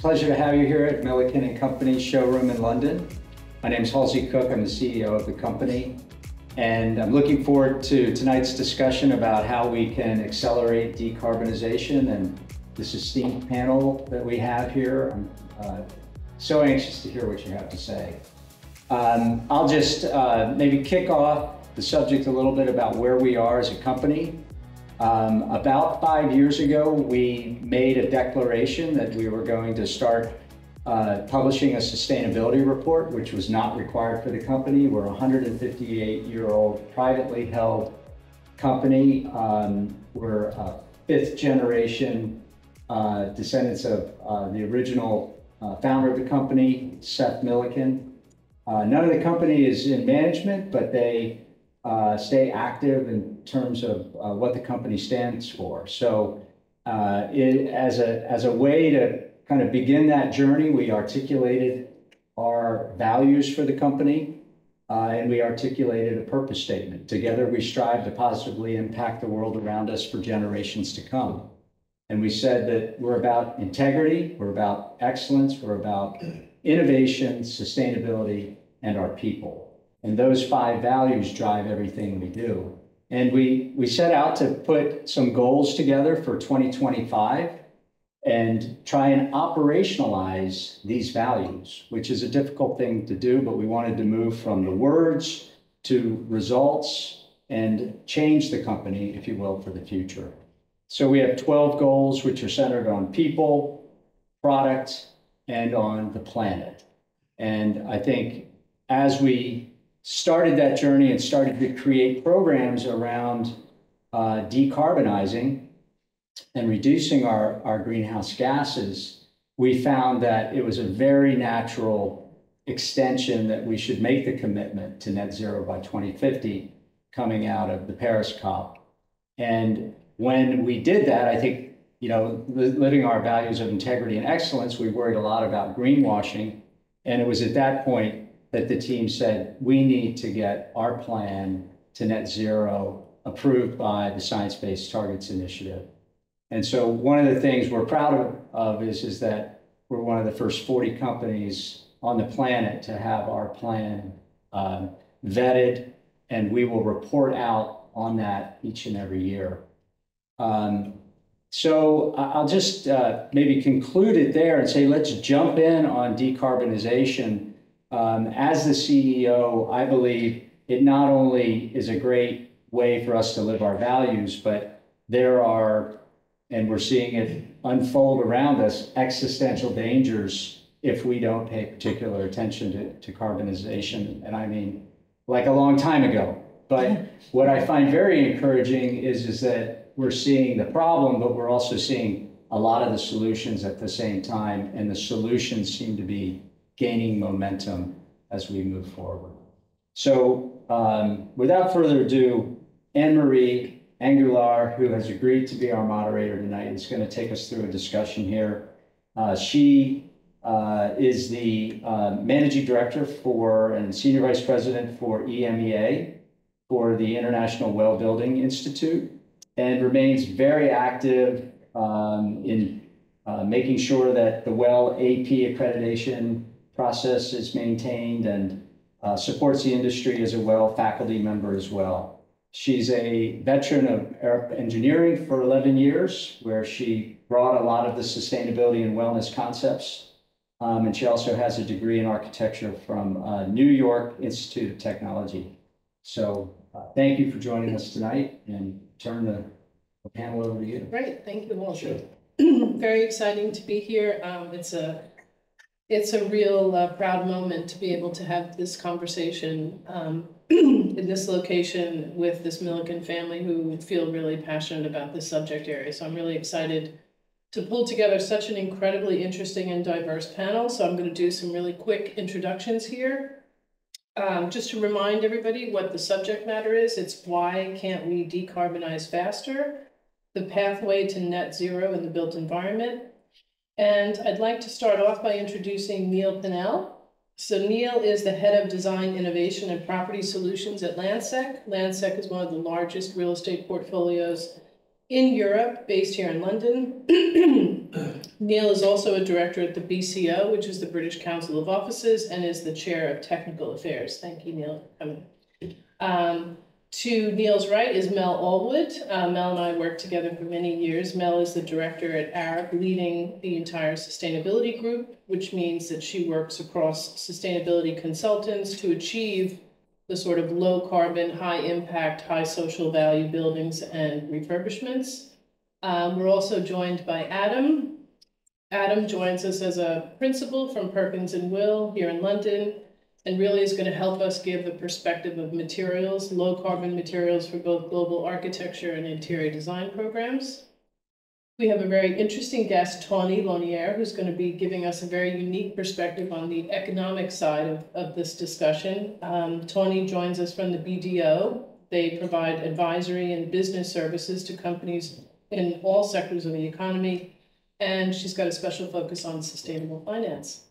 pleasure to have you here at Milliken & Company showroom in London. My name is Halsey Cook. I'm the CEO of the company. And I'm looking forward to tonight's discussion about how we can accelerate decarbonization and this esteemed panel that we have here. I'm so anxious to hear what you have to say. I'll just maybe kick off the subject a little bit about where we are as a company. About 5 years ago, we made a declaration that we were going to start publishing a sustainability report, which was not required for the company. We're a 158-year-old privately held company. We're a fifth generation descendants of the original founder of the company, Seth Milliken. None of the company is in management, but they stay active in terms of what the company stands for. So as a way to kind of begin that journey, we articulated our values for the company and we articulated a purpose statement. Together, we strive to positively impact the world around us for generations to come. And we said that we're about integrity, we're about excellence, we're about innovation, sustainability, and our people. And those 5 values drive everything we do. And we set out to put some goals together for 2025 and try and operationalize these values, which is a difficult thing to do, but we wanted to move from the words to results and change the company, if you will, for the future. So we have 12 goals, which are centered on people, product, and on the planet. And I think as we started that journey and started to create programs around decarbonizing and reducing our greenhouse gases, we found that it was a very natural extension that we should make the commitment to net zero by 2050 coming out of the Paris COP. And when we did that, I think, you know, living our values of integrity and excellence, we worried a lot about greenwashing. And it was at that point that the team said, we need to get our plan to net zero approved by the Science Based Targets Initiative. And so one of the things we're proud of is that we're one of the first 40 companies on the planet to have our plan vetted, and we will report out on that each and every year. So I'll just maybe conclude it there and say, let's jump in on decarbonization. As the CEO, I believe it not only is a great way for us to live our values, but there are, and we're seeing it unfold around us, existential dangers if we don't pay particular attention to carbonization. And I mean, like a long time ago. But what I find very encouraging is that we're seeing the problem, but we're also seeing a lot of the solutions at the same time. And the solutions seem to be gaining momentum as we move forward. So without further ado, Anne-Marie Angular, who has agreed to be our moderator tonight, is going to take us through a discussion here. She is the Managing Director for and Senior Vice President for EMEA for the International Well Building Institute, and remains very active in making sure that the WELL AP accreditation process is maintained and supports the industry as a WELL faculty member as well. She's a veteran of air engineering for 11 years, where she brought a lot of the sustainability and wellness concepts. And she also has a degree in architecture from New York Institute of Technology. So thank you for joining us tonight, and turn the panel over to you. Great, thank you, Walter. Sure. Very exciting to be here. It's a real proud moment to be able to have this conversation in this location with this Milliken family who feel really passionate about this subject area. So I'm really excited to pull together such an incredibly interesting and diverse panel. So I'm going to do some really quick introductions here. Just to remind everybody what the subject matter is, it's why can't we decarbonize faster? The pathway to net zero in the built environment. And I'd like to start off by introducing Neil Pinnell. So Neil is the head of design, innovation, and property solutions at Landsec. Landsec is one of the largest real estate portfolios in Europe, based here in London. Neil is also a director at the BCO, which is the British Council of Offices, and is the chair of technical affairs. Thank you, Neil, for coming. To Neil's right is Mel Allwood. Mel and I worked together for many years. Mel is the director at Arab, leading the entire sustainability group, which means that she works across sustainability consultants to achieve the sort of low carbon, high impact, high social value buildings and refurbishments. We're also joined by Adam. Adam joins us as a principal from Perkins and Will here in London, and really is going to help us give the perspective of materials, low carbon materials for both global architecture and interior design programs. We have a very interesting guest, Tawny Lonier, who's going to be giving us a very unique perspective on the economic side of this discussion. Tawny joins us from the BDO. They provide advisory and business services to companies in all sectors of the economy, and she's got a special focus on sustainable finance.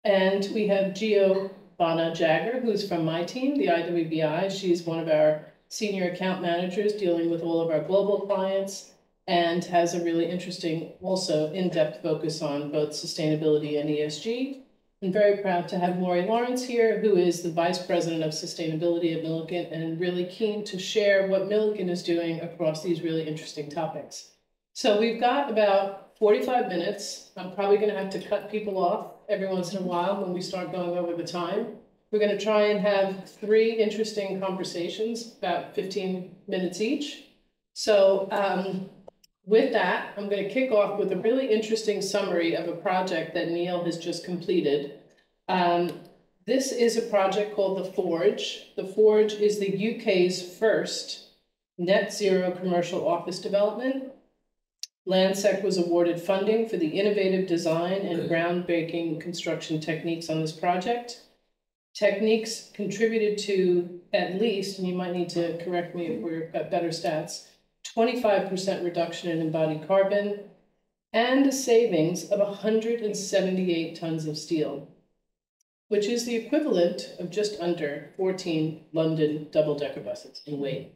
And we have Giovanna Jagger, who's from my team, the IWBI. She's one of our senior account managers dealing with all of our global clients, and has a really interesting, also in-depth focus on both sustainability and ESG. I'm very proud to have Lori Lawrence here, who is the Vice President of Sustainability at Milliken, and really keen to share what Milliken is doing across these really interesting topics. So we've got about 45 minutes. I'm probably going to have to cut people off every once in a while when we start going over the time. We're going to try and have 3 interesting conversations, about 15 minutes each. So with that, I'm going to kick off with a really interesting summary of a project that Neil has just completed. This is a project called The Forge. The Forge is the UK's first net zero commercial office development. Landsec was awarded funding for the innovative design and groundbreaking construction techniques on this project. Techniques contributed to at least, and you might need to correct me if we've got better stats, 25% reduction in embodied carbon, and a savings of 178 tons of steel, which is the equivalent of just under 14 London double-decker buses in weight.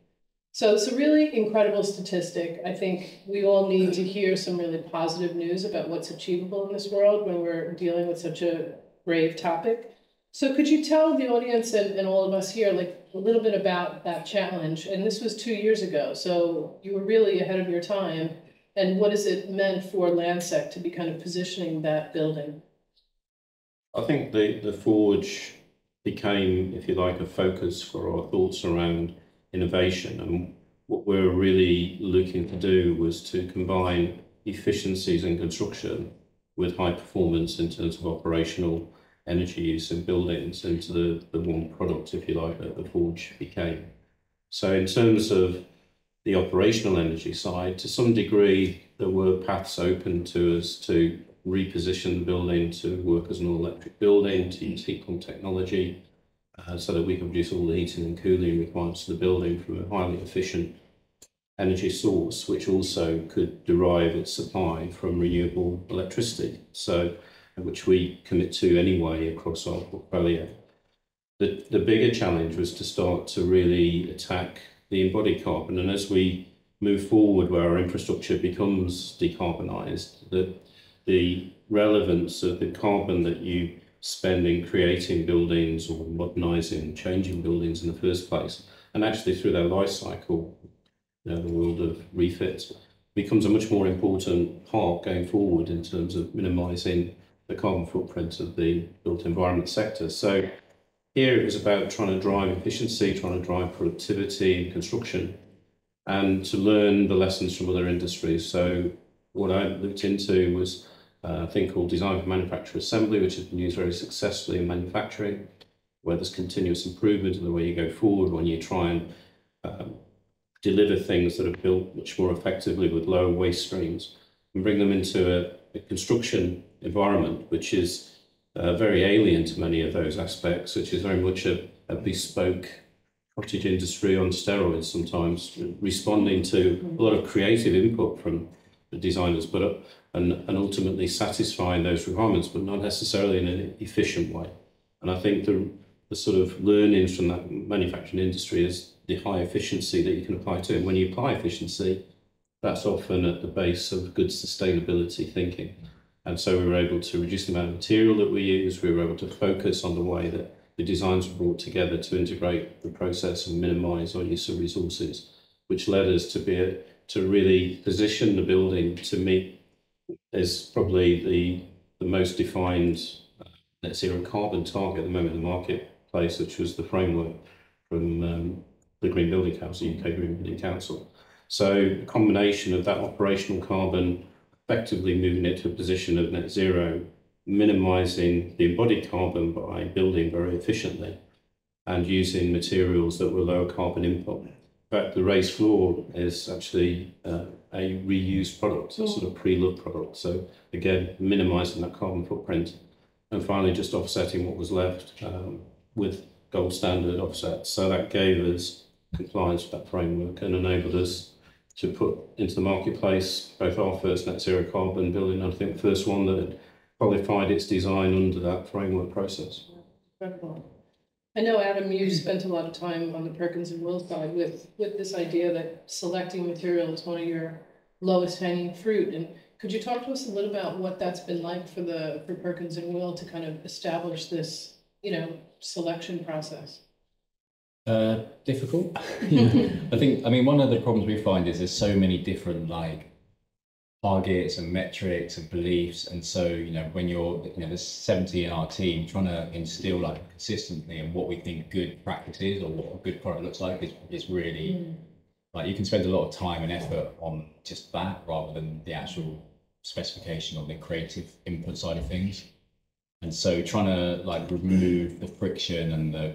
So it's a really incredible statistic. I think we all need to hear some really positive news about what's achievable in this world when we're dealing with such a brave topic. So could you tell the audience and all of us here like a little bit about that challenge? And this was 2 years ago, so you were really ahead of your time. And what has it meant for Landsec to be kind of positioning that building? I think the Forge became, if you like, a focus for our thoughts around innovation, and what we're really looking to do was to combine efficiencies in construction with high performance in terms of operational energy use in buildings into the one product, if you like, that the Forge became. So in terms of the operational energy side, to some degree there were paths open to us to reposition the building to work as an all-electric building, to use heat pump technology, so that we can produce all the heating and cooling requirements to the building from a highly efficient energy source, which also could derive its supply from renewable electricity, so which we commit to anyway across our portfolio. The bigger challenge was to start to really attack the embodied carbon, and as we move forward where our infrastructure becomes decarbonised, the relevance of the carbon that you spend in creating buildings or modernising, changing buildings in the first place, and actually through their life cycle, the world of refit becomes a much more important part going forward in terms of minimising the carbon footprint of the built environment sector. So here it was about trying to drive efficiency, trying to drive productivity in construction, and to learn the lessons from other industries. So what I looked into was a thing called design for manufacture assembly, which has been used very successfully in manufacturing, where there's continuous improvement in the way you go forward when you try and deliver things that are built much more effectively with lower waste streams and bring them into a construction environment, which is very alien to many of those aspects, which is very much a bespoke cottage industry on steroids sometimes, responding to a lot of creative input from the designers, and ultimately satisfying those requirements, but not necessarily in an efficient way. And I think the sort of learnings from that manufacturing industry is the high efficiency that you can apply to it. And when you apply efficiency, that's often at the base of good sustainability thinking. And so we were able to reduce the amount of material that we use. We were able to focus on the way that the designs were brought together to integrate the process and minimise our use of resources, which led us to really position the building to meet as probably the most defined net zero carbon target at the moment in the marketplace, which was the framework from the Green Building Council, UK Green Building Council. So a combination of that operational carbon, effectively moving it to a position of net zero, minimising the embodied carbon by building very efficiently and using materials that were lower carbon input. In fact, the raised floor is actually a reused product, a sort of pre-loved product. So again, minimising that carbon footprint. And finally, just offsetting what was left with gold standard offsets. So that gave us compliance with that framework and enabled us to put into the marketplace both our first net zero carbon building, and I think the first one that had qualified its design under that framework process. Incredible. I know, Adam, you spent a lot of time on the Perkins and Will side with this idea that selecting material is one of your lowest hanging fruit. And could you talk to us a little about what that's been like for Perkins and Will to kind of establish this, selection process? Difficult. I mean, one of the problems we find is there's so many different targets and metrics and beliefs, and so when there's 70 in our team, trying to instill consistently in what we think good practice is or what a good product looks like is really you can spend a lot of time and effort on just that rather than the actual specification or the creative input side of things. And so trying to remove the friction and the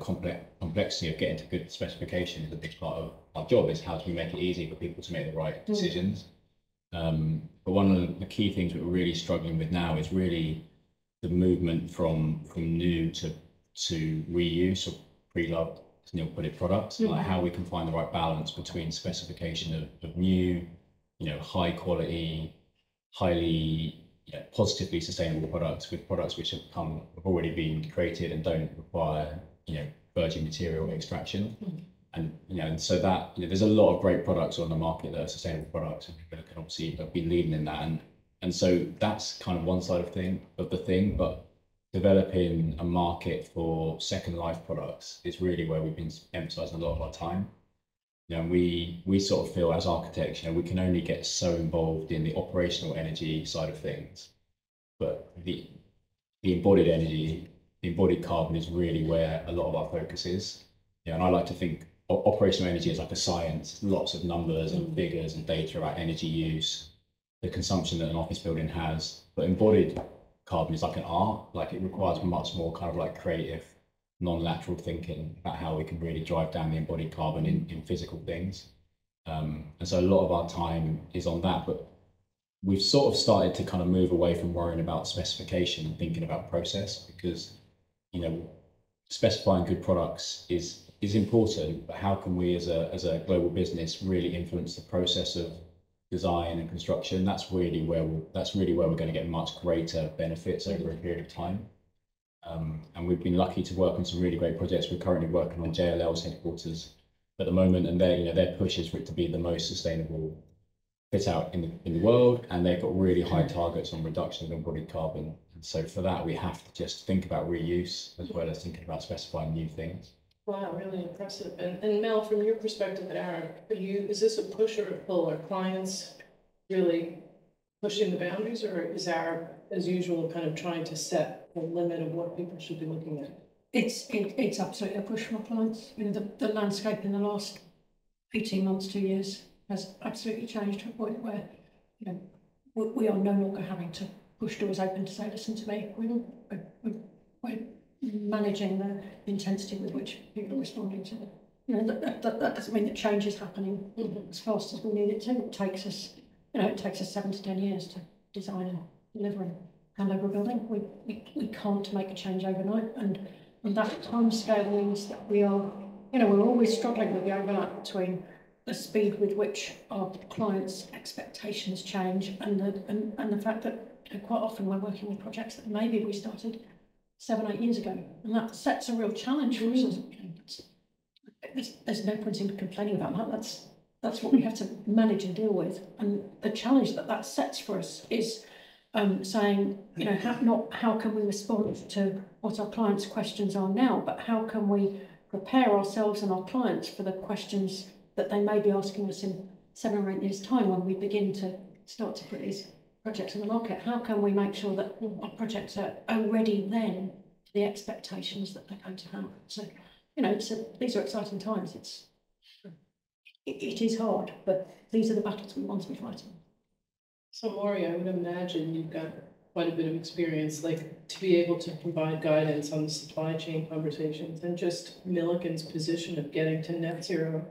complexity of getting to good specification is a big part of our job. Is how do we make it easy for people to make the right decisions? But one of the key things that we're really struggling with now is really the movement from new to reuse or pre-loved, as Neil put it, products. Like how we can find the right balance between specification of new, high quality, highly positively sustainable products with products which have already been created and don't require virgin material extraction. And so that there's a lot of great products on the market that are sustainable products, and people can obviously be leading in that. And so that's kind of one side of the thing. But developing a market for second life products is really where we've been emphasising a lot of our time. We sort of feel as architects, we can only get so involved in the operational energy side of things, but the embodied energy, the embodied carbon is really where a lot of our focus is. And I like to think operational energy is like a science, lots of numbers and figures and data about energy use, the consumption that an office building has. But embodied carbon is like an art, it requires much more kind of creative, non-lateral thinking about how we can really drive down the embodied carbon in physical things. And so a lot of our time is on that, but we've sort of started to kind of move away from worrying about specification and thinking about process, because specifying good products is important, but how can we as a global business really influence the process of design and construction? That's really where we're going to get much greater benefits over a period of time. And we've been lucky to work on some really great projects. We're currently working on JLL's headquarters at the moment, and their push is for it to be the most sustainable fit out in the world, and they've got really high targets on reduction of embodied carbon. And so for that, we have to just think about reuse as well as thinking about specifying new things. Wow, really impressive. And Mel, from your perspective at Arab, is this a push or a pull? Are clients really pushing the boundaries, or is Arab, as usual, kind of trying to set the limit of what people should be looking at? It's absolutely a push from our clients. The landscape in the last 18 months, 2 years has absolutely changed to a point where we are no longer having to push doors open to say, listen to me. We're managing the intensity with which people are responding to it. That doesn't mean that change is happening as fast as we need it to. It takes us 7 to 10 years to design and deliver and hand over a building. We can't make a change overnight, and that time scale means that we are, we're always struggling with the overlap between the speed with which our clients' expectations change and the fact that quite often we're working with projects that maybe we started 7, 8 years ago, and that sets a real challenge for us. There's no point in complaining about that. that's what we have to manage and deal with. And the challenge that sets for us is saying, you know, how can we respond to what our clients' questions are now, but how can we prepare ourselves and our clients for the questions that they may be asking us in 7 or 8 years' time when we begin to start to put these projects in the market? How can we make sure that our projects are ready then to the expectations that they're going to have? So, you know, these are exciting times. It is hard, but these are the battles we want to be fighting. So Maury, I would imagine you've got quite a bit of experience, like to be able to provide guidance on the supply chain conversations and just Milliken's position of getting to net zero.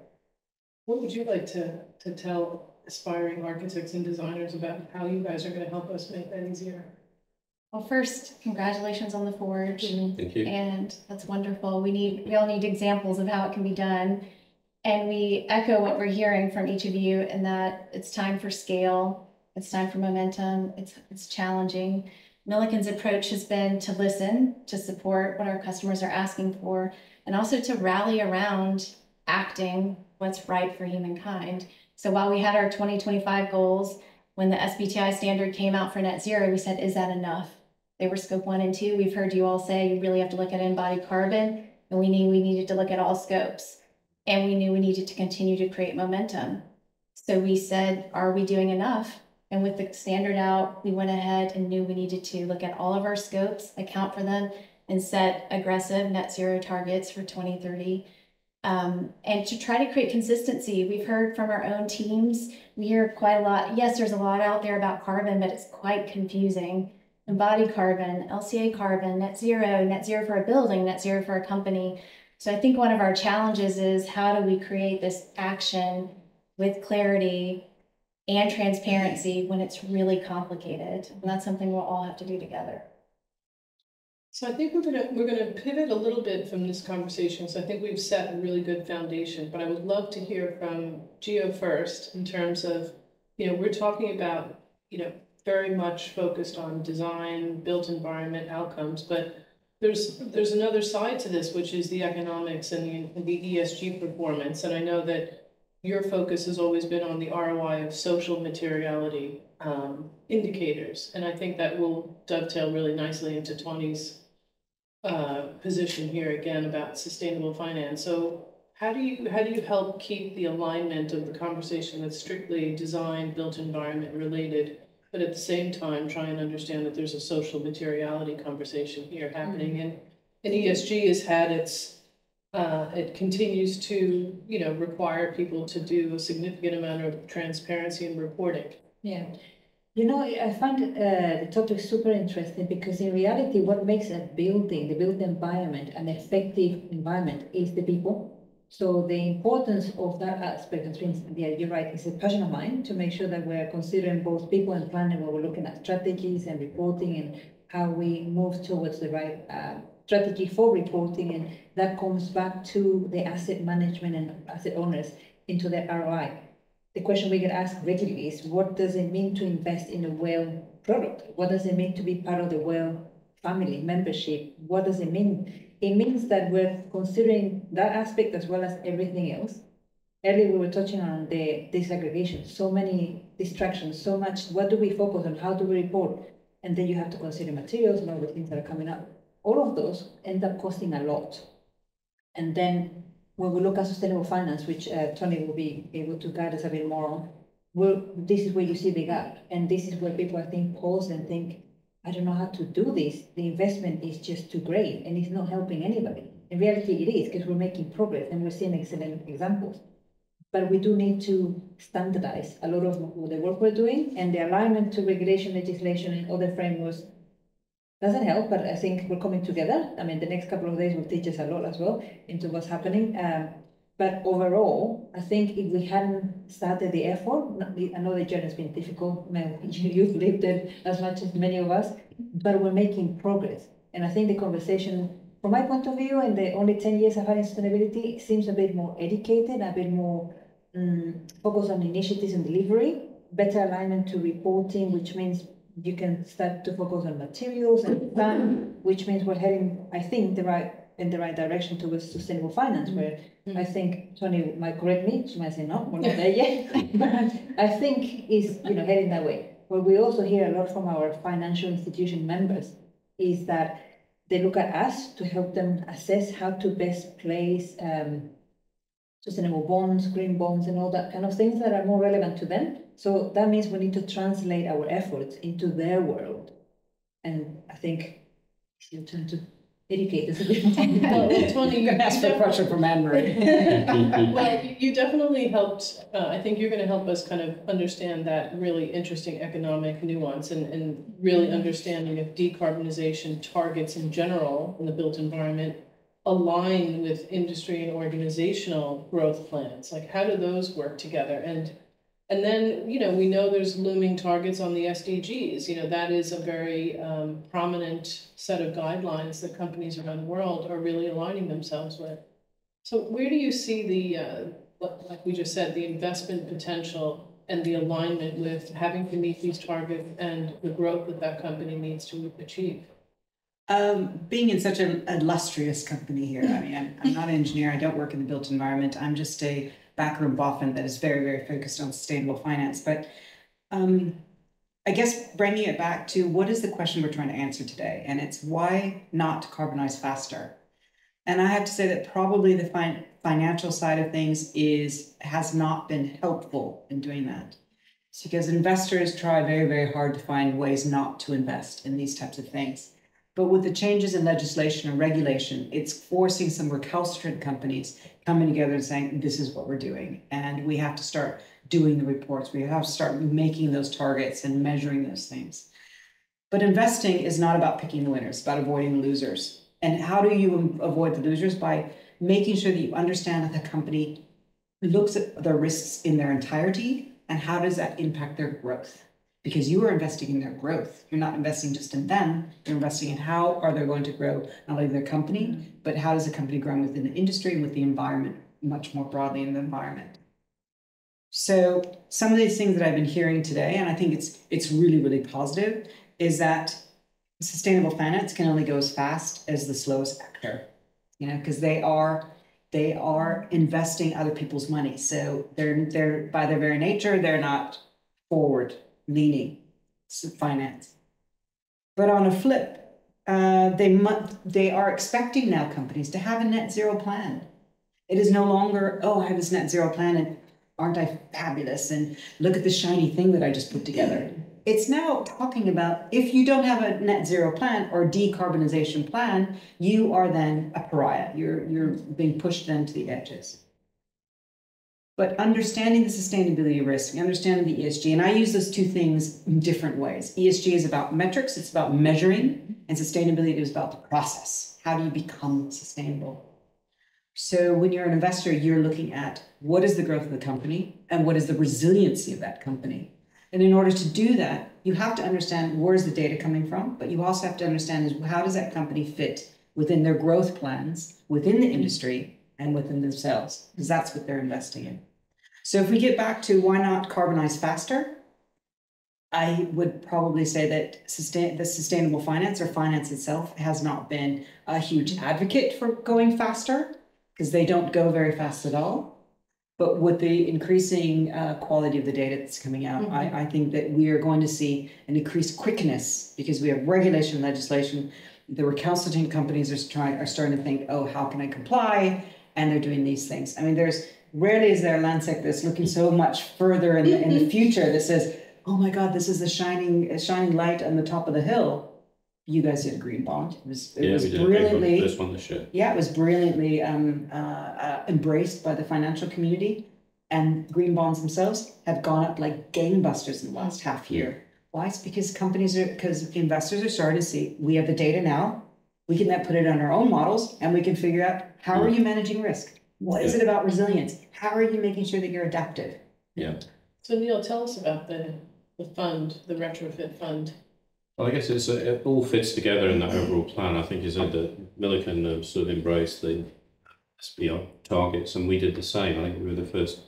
What would you like to tell aspiring architects and designers about how you guys are going to help us make that easier? Well, first, congratulations on the Forge. Thank you. And that's wonderful. We all need examples of how it can be done. And we echo what we're hearing from each of you in that it's time for scale. It's time for momentum. It's challenging. Milliken's approach has been to listen, to support what our customers are asking for, and also to rally around acting what's right for humankind. So while we had our 2025 goals, when the SBTi standard came out for net zero, we said, is that enough? They were scope 1 and 2. We've heard you all say you really have to look at embodied carbon, and we knew we needed to look at all scopes. And we knew we needed to continue to create momentum. So we said, are we doing enough? And with the standard out, we went ahead and knew we needed to look at all of our scopes, account for them, and set aggressive net zero targets for 2030. And to try to create consistency. We've heard from our own teams, we hear quite a lot. Yes, there's a lot out there about carbon, but it's quite confusing. Embodied carbon, LCA carbon, net zero for a building, net zero for a company. So I think one of our challenges is how do we create this action with clarity and transparency when it's really complicated? And that's something we'll all have to do together. So I think we're gonna pivot a little bit from this conversation. So I think we've set a really good foundation, but I would love to hear from Gio first in terms of, you know, we're talking about, you know, very much focused on design, built environment outcomes, but there's another side to this, which is the economics and the ESG performance. And I know that your focus has always been on the ROI of social materiality indicators. And I think that will dovetail really nicely into Tawny's position here again about sustainable finance. So how do you help keep the alignment of the conversation that's strictly design, built environment related, but at the same time try and understand that there's a social materiality conversation here happening? And ESG has had it continues to, you know, require people to do a significant amount of transparency and reporting. Yeah. You know, I find the topic super interesting because in reality, what makes a building, the built environment, an effective environment is the people. So the importance of that aspect, yeah, you're right, it's a passion of mine to make sure that we're considering both people and planet when we're looking at strategies and reporting and how we move towards the right strategy for reporting. And that comes back to the asset management and asset owners into their ROI. The question we get asked regularly is, what does it mean to invest in a WELL product? What does it mean to be part of the WELL family membership? What does it mean? It means that we're considering that aspect as well as everything else. Earlier we were touching on the disaggregation, so many distractions, so much, what do we focus on, how do we report? And then you have to consider materials and all the things that are coming up. All of those end up costing a lot. And then when we look at sustainable finance, which Tawny will be able to guide us a bit more on, this is where you see the gap. And this is where people, I think, pause and think, I don't know how to do this. The investment is just too great and it's not helping anybody. In reality, it is, because we're making progress and we're seeing excellent examples. But we do need to standardize a lot of the work we're doing, and the alignment to regulation, legislation, and other frameworks doesn't help, but I think we're coming together. I mean, the next couple of days will teach us a lot as well into what's happening. But overall, I think if we hadn't started the effort, I know the journey has been difficult. Mel, you've lived it as much as many of us, but we're making progress. And I think the conversation, from my point of view, in the only 10 years I've had in sustainability, seems a bit more educated, a bit more focused on initiatives and delivery, better alignment to reporting, which means you can start to focus on materials and plan, which means we're heading, I think, the right in the right direction towards sustainable finance, where I think Tony might correct me, she might say, no, we're not there yet, but I think is, heading that way. What we also hear a lot from our financial institution members is that they look at us to help them assess how to best place sustainable bonds, green bonds, and all that kind of things that are more relevant to them. So that means we need to translate our efforts into their world. And I think it's your turn to educate us a bit more. Well, Tony, you ask for a question from Anne-Marie. well, you definitely helped. I think you're going to help us kind of understand that really interesting economic nuance and really understanding if decarbonization targets in general in the built environment align with industry and organizational growth plans. Like, how do those work together? And then, we know there's looming targets on the SDGs. That is a very prominent set of guidelines that companies around the world are really aligning themselves with. So where do you see the, like we just said, the investment potential and the alignment with having to meet these targets and the growth that company needs to achieve? Being in such an illustrious company here, I mean, I'm not an engineer, I don't work in the built environment, I'm just a backroom boffin that is very, very focused on sustainable finance. But I guess bringing it back to what is the question we're trying to answer today? And it's why not decarbonize faster? And I have to say that probably the financial side of things has not been helpful in doing that. It's because investors try very, very hard to find ways not to invest in these types of things. But with the changes in legislation and regulation, it's forcing some recalcitrant companies coming together and saying, this is what we're doing. And we have to start doing the reports. We have to start making those targets and measuring those things. But investing is not about picking the winners, it's about avoiding the losers. And how do you avoid the losers? By making sure that you understand that the company looks at the risks in their entirety and how does that impact their growth. Because you are investing in their growth. You're not investing just in them, you're investing in how are they going to grow, not only their company, but how does the company grow within the industry and with the environment, much more broadly in the environment. So some of these things that I've been hearing today, and I think it's really, really positive, is that sustainable finance can only go as fast as the slowest actor, because they are investing other people's money. So they're by their very nature, they're not forward leaning finance. But on a flip, they are expecting now companies to have a net zero plan. It is no longer, oh, I have this net zero plan and aren't I fabulous? And look at the shiny thing that I just put together. It's now talking about if you don't have a net zero plan or decarbonization plan, you are then a pariah. You're being pushed then to the edges. But understanding the sustainability risk, understanding the ESG, and I use those two things in different ways. ESG is about metrics, it's about measuring, and sustainability is about the process. How do you become sustainable? So when you're an investor, you're looking at what is the growth of the company and what is the resiliency of that company. And in order to do that, you have to understand where's the data coming from, but you also have to understand is how does that company fit within their growth plans, within the industry, and within themselves, because that's what they're investing in. So if we get back to why not carbonize faster, I would probably say that the sustainable finance or finance itself has not been a huge advocate for going faster because they don't go very fast at all. But with the increasing quality of the data that's coming out, I think that we are going to see an increased quickness because we have regulation and legislation. The recalcitrant companies are starting to think, oh, how can I comply? And they're doing these things. I mean, rarely is there a Lancet that's looking so much further in the future that says, oh my God, this is the shining light on the top of the hill. You guys did a green bond. It was brilliantly, first one this year. Yeah, it was brilliantly embraced by the financial community, and green bonds themselves have gone up like gangbusters in the last half year. Why? It's because investors are starting to see we have the data now. We can then put it on our own models, and we can figure out how are you managing risk. What is it about resilience? How are you making sure that you're adaptive? Yeah. So Neil, tell us about the fund, the retrofit fund. Well, I guess it all fits together in that overall plan. I think you said that Milliken sort of embraced the SBR targets, and we did the same. I think we were the first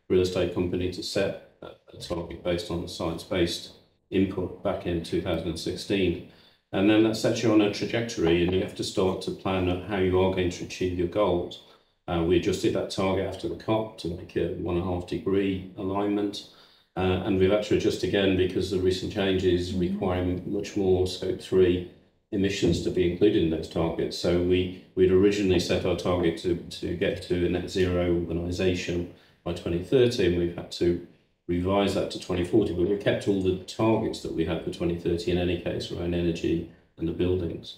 real estate company to set a target based on the science-based input back in 2016. And then that sets you on a trajectory, and you have to start to plan out how you are going to achieve your goals. We adjusted that target after the COP to make a 1.5 degree alignment. And we've had to adjust again because the recent changes requiring much more Scope 3 emissions to be included in those targets. So we'd originally set our target to get to a net zero organisation by 2030, and we've had to revise that to 2040, but we kept all the targets that we had for 2030 in any case around energy and the buildings.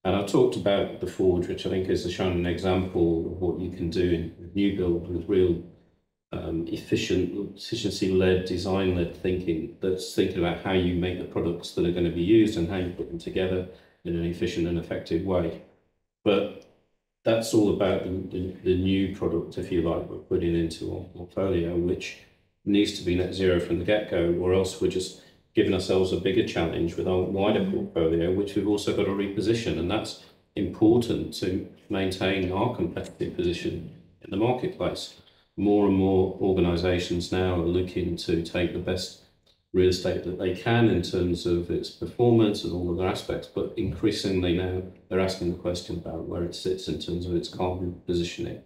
And I talked about the Forge, which I think is a shining example of what you can do in new build with real efficiency-led, design-led thinking, that's thinking about how you make the products that are going to be used and how you put them together in an efficient and effective way. But that's all about the new product, if you like, we're putting into our portfolio, which needs to be net zero from the get-go, or else we're just giving ourselves a bigger challenge with our wider portfolio, which we've also got to reposition. And that's important to maintain our competitive position in the marketplace. More and more organisations now are looking to take the best real estate that they can in terms of its performance and all other aspects, but increasingly now they're asking the question about where it sits in terms of its carbon positioning.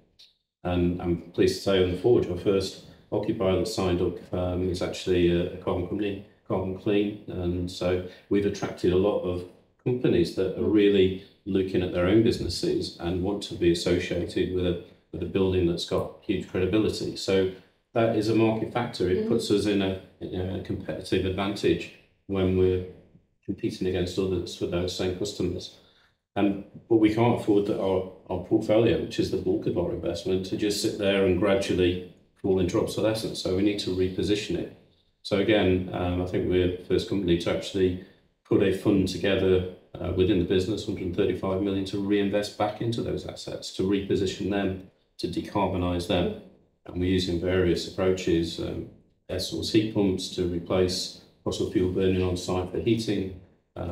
And I'm pleased to say on the Forge, our first occupier that signed up is actually a carbon company, Carbon Clean, and so we've attracted a lot of companies that are really looking at their own businesses and want to be associated with a building that's got huge credibility. So that is a market factor. It puts us in a competitive advantage when we're competing against others for those same customers. But we can't afford that our portfolio, which is the bulk of our investment, to just sit there and gradually fall into obsolescence. So we need to reposition it. So again, I think we're the first company to actually put a fund together within the business, 135 million, to reinvest back into those assets, to reposition them, to decarbonise them. And we're using various approaches, air source heat pumps to replace fossil fuel burning on site for heating,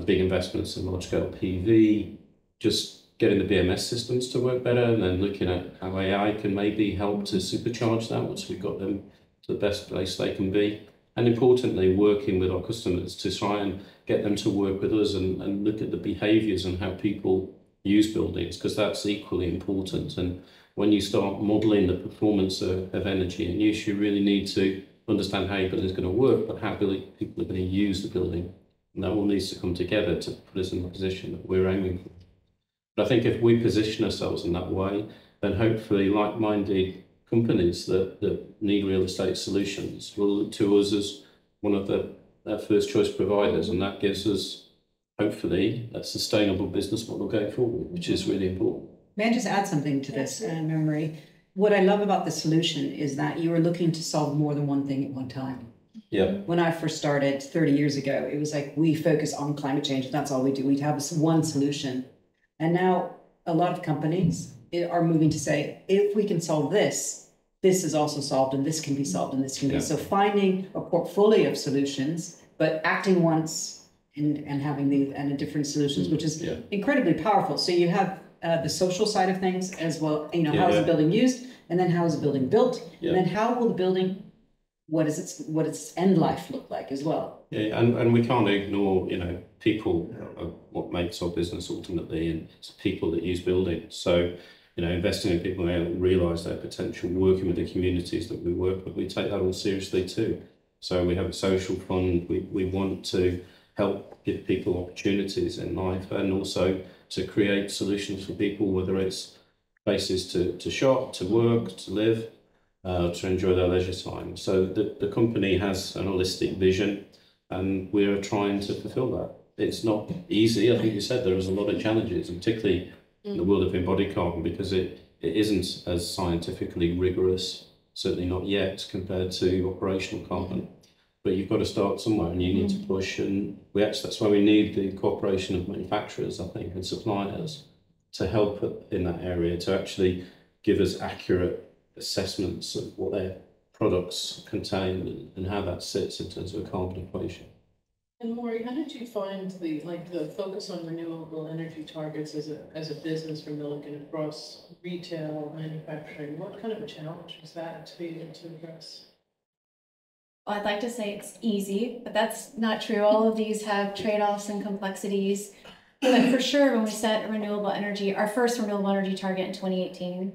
big investments in large scale PV, just getting the BMS systems to work better, and then looking at how AI can maybe help to supercharge that once we've got them to the best place they can be. And importantly, working with our customers to try and get them to work with us and look at the behaviours and how people use buildings, because that's equally important. And when you start modelling the performance of energy and use, you really need to understand how your building is going to work, but how people are going to use the building. And that all needs to come together to put us in the position that we're aiming for. But I think if we position ourselves in that way, then hopefully like-minded companies that need real estate solutions will look to us as one of their first choice providers, and that gives us hopefully a sustainable business model going forward, which is really important. May I just add something to this, Marie? What I love about the solution is that you are looking to solve more than one thing at one time. Yeah. When I first started 30 years ago, it was like we focus on climate change, and that's all we do. We'd have this one solution. And now a lot of companies are moving to say, if we can solve this, this is also solved, and this can be solved, and this can be. So finding a portfolio of solutions, but acting once and having the different solutions, which is incredibly powerful. So you have the social side of things as well. You know, how is the building used, and then how is the building built, and then how will the building, what is its end life look like as well? Yeah, and we can't ignore, people, what makes our business ultimately, and it's people that use buildings. So, investing in people who realise their potential, working with the communities that we work with, we take that all seriously too. So we have a social fund. We want to help give people opportunities in life, and also to create solutions for people, whether it's places to shop, to work, to live, to enjoy their leisure time. So the company has an holistic vision, and we're trying to fulfil that. It's not easy. I think you said there is a lot of challenges, and particularly in the world of embodied carbon, because it isn't as scientifically rigorous, certainly not yet, compared to operational carbon. But you've got to start somewhere, and you need to push. And that's why we need the cooperation of manufacturers, I think, and suppliers to help in that area, to actually give us accurate assessments of what their products contain and how that sits in terms of a carbon equation. And Maury, how did you find the focus on renewable energy targets as a business for Milliken across retail, manufacturing? What kind of a challenge was that to be able to address? Well, I'd like to say it's easy, but that's not true. All of these have trade-offs and complexities. But for sure, when we set our first renewable energy target in 2018,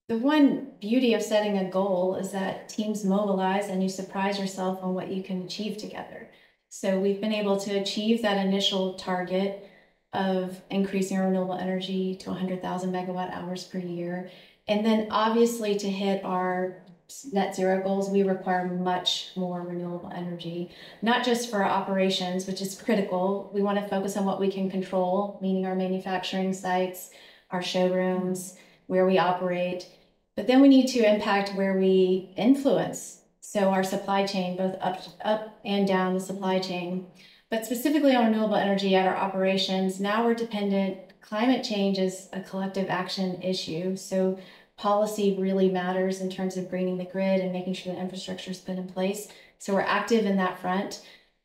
the one beauty of setting a goal is that teams mobilize and you surprise yourself on what you can achieve together. So we've been able to achieve that initial target of increasing our renewable energy to 100,000 megawatt hours per year. And then obviously to hit our net zero goals, we require much more renewable energy, not just for our operations, which is critical. We want to focus on what we can control, meaning our manufacturing sites, our showrooms, where we operate. But then we need to impact where we influence. So our supply chain, both up and down the supply chain. But specifically on renewable energy at our operations, now we're dependent. Climate change is a collective action issue. So policy really matters in terms of greening the grid and making sure the infrastructure is put in place. So we're active in that front.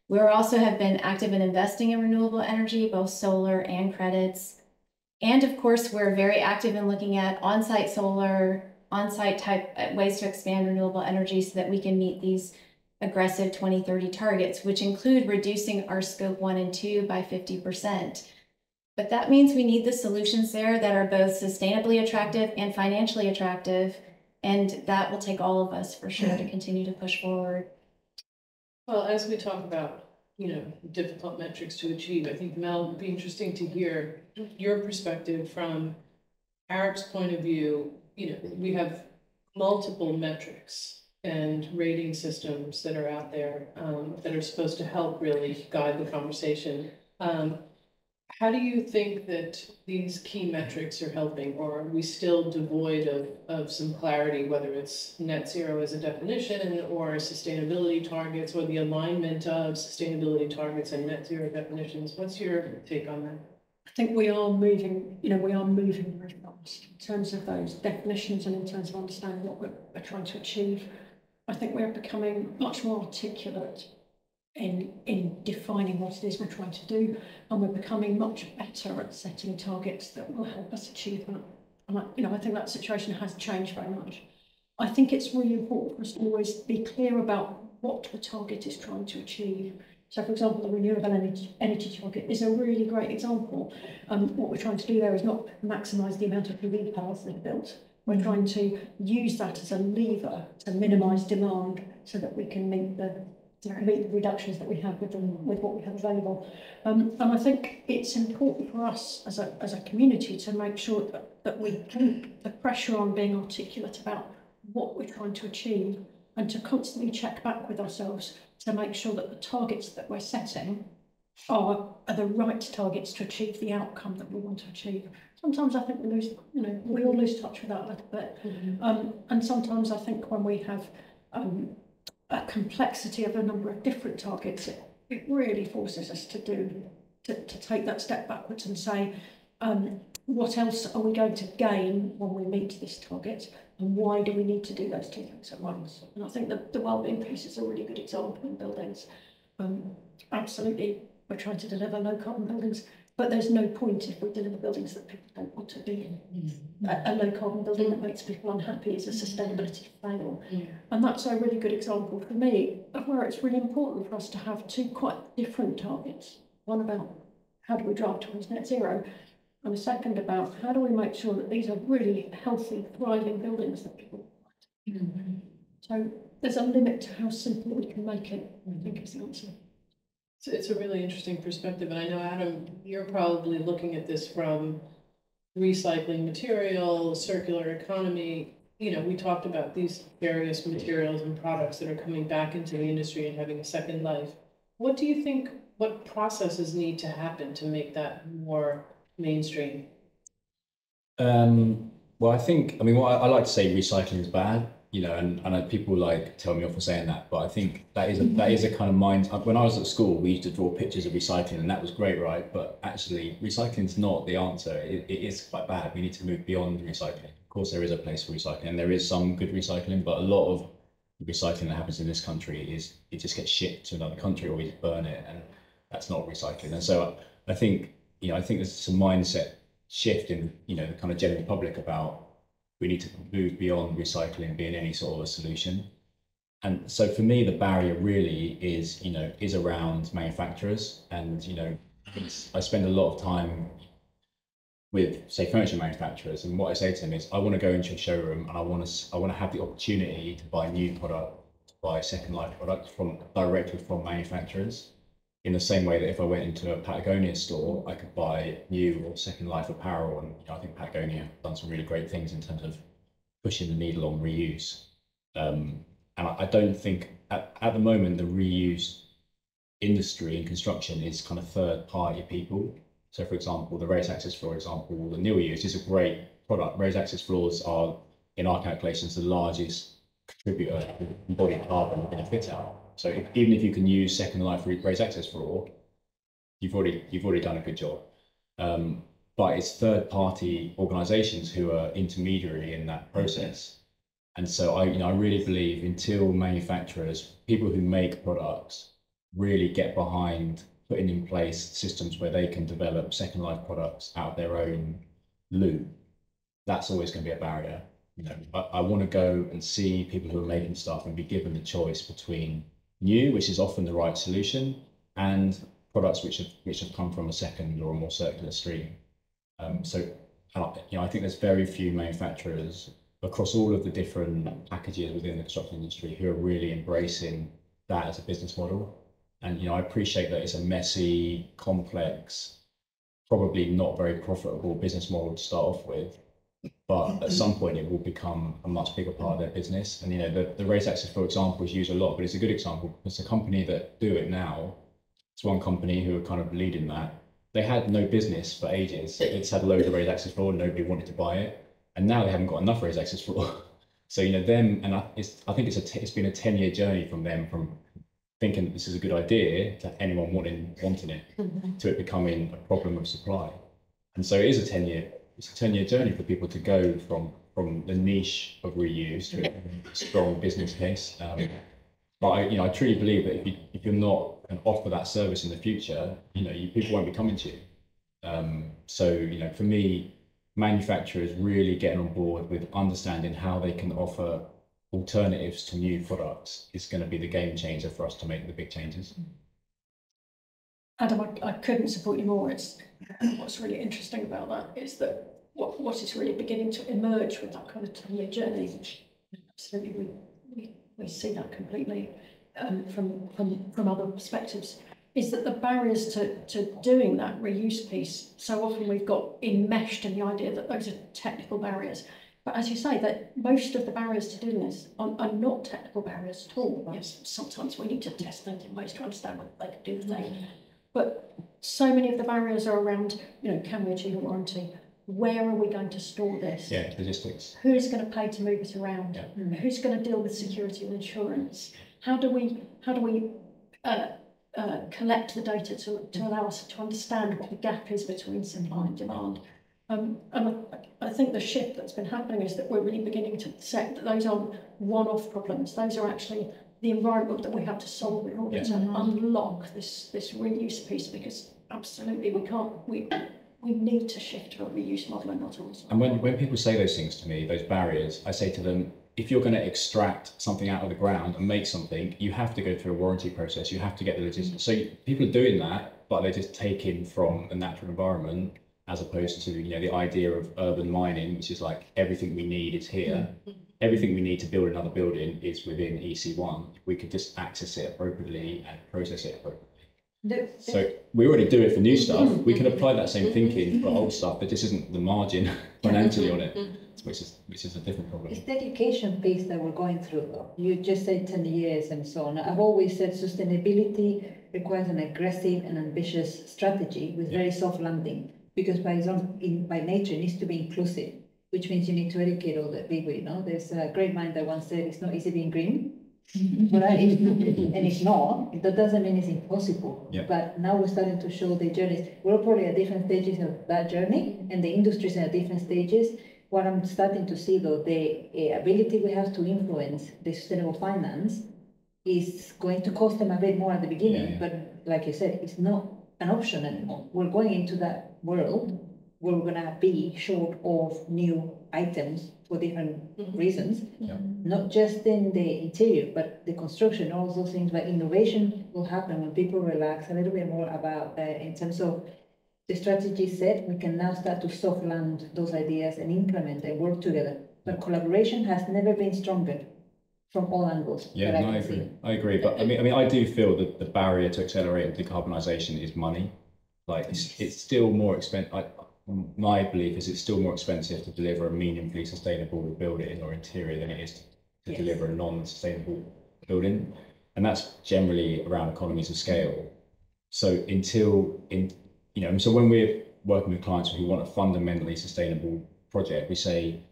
We also have been active in investing in renewable energy, both solar and credits. And of course, we're very active in looking at on-site solar, on-site type ways to expand renewable energy so that we can meet these aggressive 2030 targets, which include reducing our scope 1 and 2 by 50%. But that means we need the solutions there that are both sustainably attractive and financially attractive. And that will take all of us for sure to continue to push forward. Well, as we talk about, difficult metrics to achieve, I think, Mel, it'd be interesting to hear your perspective from Arab's point of view. We have multiple metrics and rating systems that are out there that are supposed to help really guide the conversation. How do you think that these key metrics are helping, or are we still devoid of some clarity, whether it's net zero as a definition or sustainability targets or the alignment of sustainability targets and net zero definitions? What's your take on that? I think we are moving, very fast in terms of those definitions and in terms of understanding what we're trying to achieve. I think we're becoming much more articulate in defining what it is we're trying to do, and we're becoming much better at setting targets that will help us achieve that. And I think that situation has changed very much. I think it's really important for us to always be clear about what the target is trying to achieve. So, for example, the renewable energy target is a really great example. What we're trying to do there is not maximise the amount of PV powers that are built. We're trying to use that as a lever to minimise demand so that we can meet the reductions that we have with what we have available. And I think it's important for us as a community to make sure that we keep the pressure on being articulate about what we're trying to achieve and to constantly check back with ourselves to make sure that the targets that we're setting are the right targets to achieve the outcome that we want to achieve. Sometimes I think we all lose touch with that a little bit. And sometimes I think when we have a complexity of a number of different targets, it really forces us to take that step backwards and say, what else are we going to gain when we meet this target, and why do we need to do those two things at once? And I think the wellbeing piece is a really good example in buildings. Absolutely, we're trying to deliver low carbon buildings, but there's no point if we deliver buildings that people don't want to be in. A low carbon building that makes people unhappy is a sustainability fail. And that's a really good example for me of where it's really important for us to have two quite different targets. One about how do we drive towards net zero, and a second about how do we make sure that these are really healthy, thriving buildings that people like. So there's a limit to how simple we can make it, I think is the answer. It's a really interesting perspective, and I know, Adam, you're probably looking at this from recycling material, circular economy. We talked about these various materials and products that are coming back into the industry and having a second life. What do you think, what processes need to happen to make that more mainstream? Well, what I like to say recycling is bad, and I know people tell me off for saying that, but I think that is a kind of mind. When I was at school, we used to draw pictures of recycling, and that was great, right? But actually, recycling is not the answer. It is quite bad. We need to move beyond recycling. Of course, there is a place for recycling, and there is some good recycling, but a lot of recycling that happens in this country is it just gets shipped to another country, or we just burn it, and that's not recycling. And so I think there's some mindset shift in the kind of general public about we need to move beyond recycling being any sort of a solution. And so for me, the barrier really is around manufacturers and I spend a lot of time with, say, furniture manufacturers, and what I say to them is, I want to go into a showroom and I want to have the opportunity to buy new product, to buy second life products directly from manufacturers. In the same way that if I went into a Patagonia store, I could buy new or second life apparel, and I think Patagonia have done some really great things in terms of pushing the needle on reuse. And I don't think at the moment the reuse industry in construction is kind of third party people. So for example, the raised access floor example that Neil used is a great product. Raised access floors are, in our calculations, the largest contributor to embodied carbon in a fit out. So even if you can use second life raised access floor, you've already done a good job. But it's third party organisations who are intermediary in that process. And so I really believe until manufacturers, people who make products, really get behind putting in place systems where they can develop second life products out of their own loop, that's always going to be a barrier. I want to go and see people who are making stuff and be given the choice between new, which is often the right solution, and products which have come from a second or a more circular stream. So I think there's very few manufacturers across all of the different packages within the construction industry who are really embracing that as a business model. And I appreciate that it's a messy, complex, probably not very profitable business model to start off with, but at some point it will become a much bigger part of their business. And the raised access, for example, is used a lot, but it's a good example because the company that do it now, it's one company who are kind of leading that. They had no business for ages. It's had loads of raised access floor, nobody wanted to buy it, and now they haven't got enough raised access floor. So them, and I think it's been a 10-year journey from them, from thinking this is a good idea to anyone wanting it, to it becoming a problem of supply. And so it is a 10-year journey for people to go from the niche of reuse to a strong business case. But I truly believe that if you're not going to offer that service in the future, people won't be coming to you. So for me, manufacturers really getting on board with understanding how they can offer alternatives to new products is going to be the game changer for us to make the big changes. Adam, I couldn't support you more. What's really interesting about that is that what is really beginning to emerge with that kind of 10-year journey, which absolutely we see that completely from other perspectives, is that the barriers to doing that reuse piece, so often we've got enmeshed in the idea that those are technical barriers. But as you say, that most of the barriers to doing this are not technical barriers at all. Yes, sometimes we need to test things in ways to understand what they can do the thing. But so many of the barriers are around, can we achieve a warranty? Where are we going to store this? Yeah, logistics. Who's going to pay to move it around? Yeah. Who's going to deal with security and insurance? How do we collect the data to allow us to understand what the gap is between supply and demand? And I think the shift that's been happening is that we're really beginning to accept that those aren't one-off problems. Those are actually the environment that we have to solve in order to unlock this reuse piece, because absolutely we need to shift to a reuse model and not always. And when people say those things to me, those barriers, I say to them, if you're going to extract something out of the ground and make something, you have to go through a warranty process. You have to get the logistics. So people are doing that, but they're just taking from the natural environment, as opposed to the idea of urban mining, which is like everything we need is here. Everything we need to build another building is within EC1. If we could just access it appropriately and process it appropriately. So we already do it for new stuff. We can apply that same thinking for old stuff, but this isn't the margin financially on it, which is a different problem. It's the education piece that we're going through, though. You just said 10 years and so on. I've always said sustainability requires an aggressive and ambitious strategy with very soft landing, because by nature it needs to be inclusive, which means you need to educate all the people. There's a great mind that once said it's not easy being green. Right? And it's not. That doesn't mean it's impossible. Yeah. But now we're starting to show the journeys. We're probably at different stages of that journey, and the industries are at different stages. What I'm starting to see, though, the ability we have to influence the sustainable finance is going to cost them a bit more at the beginning. But like you said, it's not an option anymore. We're going into that world we're gonna be short of new items for different reasons, not just in the interior, but the construction, all those things. But innovation will happen when people relax a little bit more about, in terms of the strategy set, we can now start to soft land those ideas and implement and work together. But collaboration has never been stronger from all angles. Yeah, no, I agree. I agree. But I mean, I do feel that the barrier to accelerating decarbonisation is money. Like it's still more expensive. My belief is it's still more expensive to deliver a meaningfully sustainable building or interior than it is to deliver a non-sustainable building, and that's generally around economies of scale. So so when we're working with clients who want a fundamentally sustainable project, we say,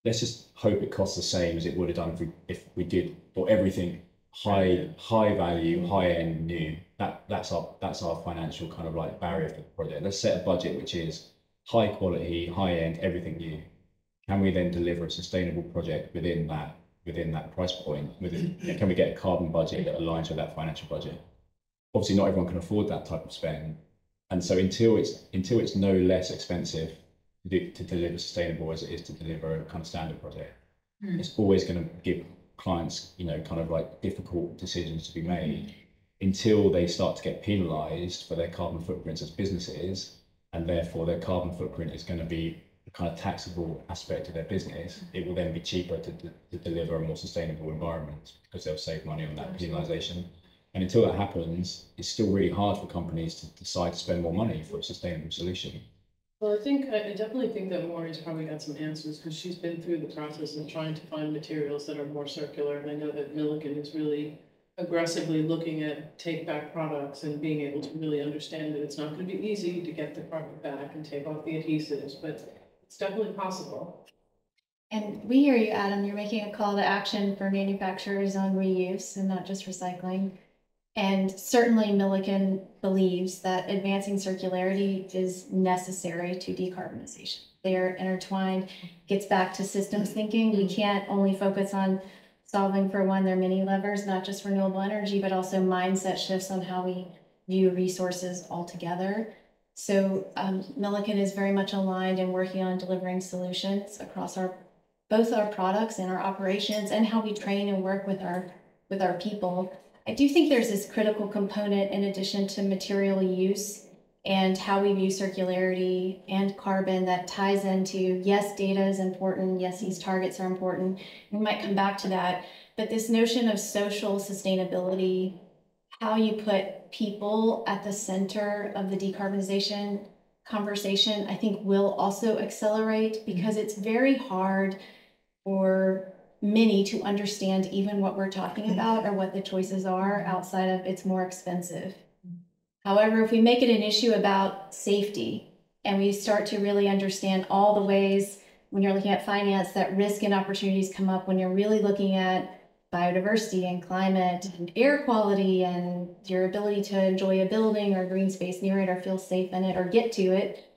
let's just hope it costs the same as it would have done if we did for everything high value, high end new. That's our financial kind of like barrier for the project. Let's set a budget which is high quality, high end, everything new. Can we then deliver a sustainable project within that price point? Can we get a carbon budget that aligns with that financial budget? Obviously, not everyone can afford that type of spend, and so until it's no less expensive to deliver sustainable as it is to deliver a kind of standard project, it's always going to give clients, kind of like difficult decisions to be made until they start to get penalised for their carbon footprints as businesses, and therefore their carbon footprint is going to be a kind of taxable aspect of their business. It will then be cheaper to deliver a more sustainable environment because they'll save money on that penalisation. And until that happens, it's still really hard for companies to decide to spend more money for a sustainable solution. Well, I definitely think that Maureen's probably got some answers because she's been through the process of trying to find materials that are more circular. And I know that Milliken is really aggressively looking at take-back products and being able to really understand that it's not going to be easy to get the product back and take off the adhesives, but it's definitely possible. And we hear you, Adam. You're making a call to action for manufacturers on reuse and not just recycling. And certainly Milliken believes that advancing circularity is necessary to decarbonization. They're intertwined, gets back to systems thinking. We can't only focus on solving for their many levers, not just renewable energy, but also mindset shifts on how we view resources altogether. So Milliken is very much aligned and working on delivering solutions across both our products and our operations and how we train and work with our people. I do think there's this critical component in addition to material use and how we view circularity and carbon that ties into, yes, data is important, yes, these targets are important. We might come back to that, but this notion of social sustainability, how you put people at the center of the decarbonization conversation, I think will also accelerate because it's very hard for many to understand even what we're talking about or what the choices are outside of it's more expensive. However, if we make it an issue about safety and we start to really understand all the ways when you're looking at finance that risk and opportunities come up, when you're really looking at biodiversity and climate and air quality and your ability to enjoy a building or green space near it or feel safe in it or get to it,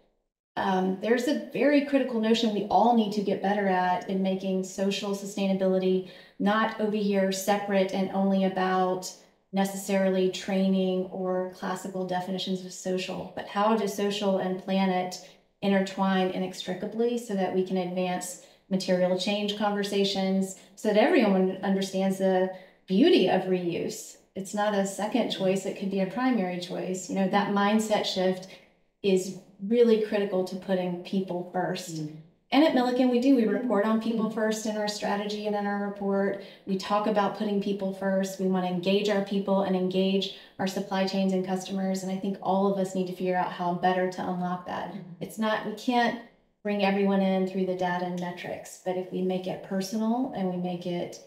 there's a very critical notion we all need to get better at in making social sustainability not over here separate and only about necessarily training or classical definitions of social, but how do social and planet intertwine inextricably so that we can advance material change conversations so that everyone understands the beauty of reuse. It's not a second choice, it could be a primary choice. That mindset shift is really critical to putting people first. And at Milliken, we report on people first in our strategy and in our report. We talk about putting people first. We want to engage our people and engage our supply chains and customers. And I think all of us need to figure out how better to unlock that. We can't bring everyone in through the data and metrics, but if we make it personal and we make it